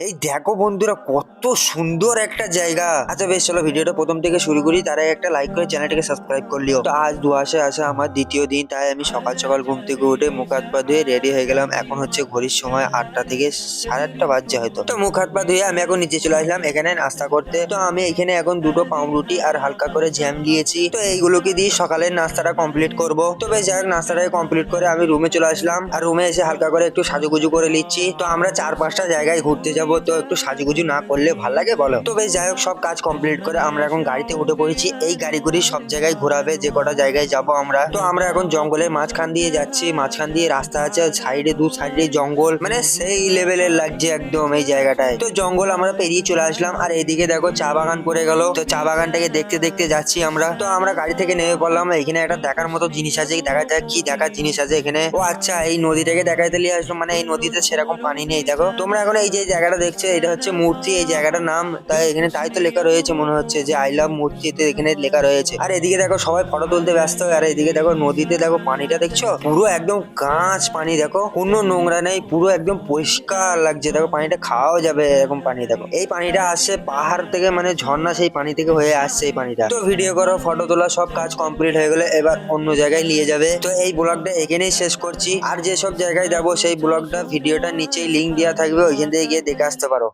এই দেখো বন্ধুরা, কত সুন্দর একটা জায়গা। আচ্ছা বেশ, চলো ভিডিওটা প্রথম থেকে শুরু করি। তার আগে একটা লাইক করে চ্যানেলটাকে সাবস্ক্রাইব করলিও। তো আজ দুয়াশে আসা আমার দ্বিতীয় দিন, তাই আমি সকাল সকাল ঘুম থেকে উঠে মুখ হাত পা ধুয়ে রেডি হয়ে গেলাম। এখন হচ্ছে ঘড়ির সময় 8টা থেকে 8:30 বাজছে হয়তো। তো মুখ হাত পা ধুয়ে আমি এখন নিচে চলে আসলাম এখানে নাস্তা করতে। তো আমি এখানে এখন দুটো পাউরুটি আর হালকা করে জ্যাম নিয়েছি। তো এইগুলোকে দিয়ে সকালের নাস্তাটা কমপ্লিট করব। তো বেশ, যাই হোক নাস্তাটাকে কমপ্লিট করে আমি রুমে চলে আসলাম। আর রুমে এসে হালকা করে একটু সাজুগুজু করে নিচ্ছি। তো আমরা 4-5টা জায়গায় ঘুরতে যাব, তো একটু সাজুগুজু না করলে ভাল লাগে বলো? তো বেশ, যাই হোক সব কাজ কমপ্লিট করে আমরা এখন গাড়িতে উঠে পড়েছি। এই গাড়িগুলি সব জায়গায় ঘোরাবে, যে কটা জায়গায় যাব আমরা। তো আমরা এখন জঙ্গলের মাঝখান দিয়ে যাচ্ছি। মাঝখান দিয়ে রাস্তা আছে, সাইডে দু সাইডে জঙ্গল, মানে সেই লেভেলের লাগছে একদম এই জায়গাটায়। তো জঙ্গল আমরা পেরিয়ে চলে আসলাম। আর এদিকে দেখো চা বাগান পড়ে গেল। তো চা বাগানটাকে দেখতে দেখতে যাচ্ছি আমরা। তো আমরা গাড়ি থেকে নেমে পড়লাম। এখানে একটা দেখার মতো জিনিস আছে, দেখা যাক কি দেখার জিনিস আছে এখানে। ও আচ্ছা, এই নদীটাকে দেখাইতে নিয়ে আসলাম। মানে এই নদীতে সেরকম পানি নেই। দেখো তোমরা এখন এই যে জায়গাটা দেখছো, এটা হচ্ছে মূর্তি। এই জায়গাটার নাম তাই এখানে তাই তো লেখা রয়েছে, মনে হচ্ছে যে আই লাভ মূর্তিতে এখানে লেখা রয়েছে। আর এদিকে দেখো সবাই ফটো তুলতে ব্যস্ত। আর এদিকে দেখো নদীতে দেখো পানিটা দেখছো, পুরো একদম কাঁচ পানি। দেখো কোনো নোংরা নেই, পুরো একদম পরিষ্কার লাগছে। দেখো পানিটা খাওয়াও যাবে এরকম পানি। দেখো এই পানিটা আসছে পাহাড় থেকে, মানে ঝর্ণা সেই পানি থেকে হয়ে আসছে এই পানিটা। তো ভিডিও করো, ফটো তোলা সব কাজ কমপ্লিট হয়ে গেলে এবার অন্য জায়গায় নিয়ে যাবে। তো এই ব্লগটা এখানেই শেষ করছি। আর যেসব জায়গায় যাবো সেই ব্লগটা ভিডিওটা নিচেই লিংক দেওয়া থাকবে, ওইখান থেকে গিয়ে দেখে আসতে পারো।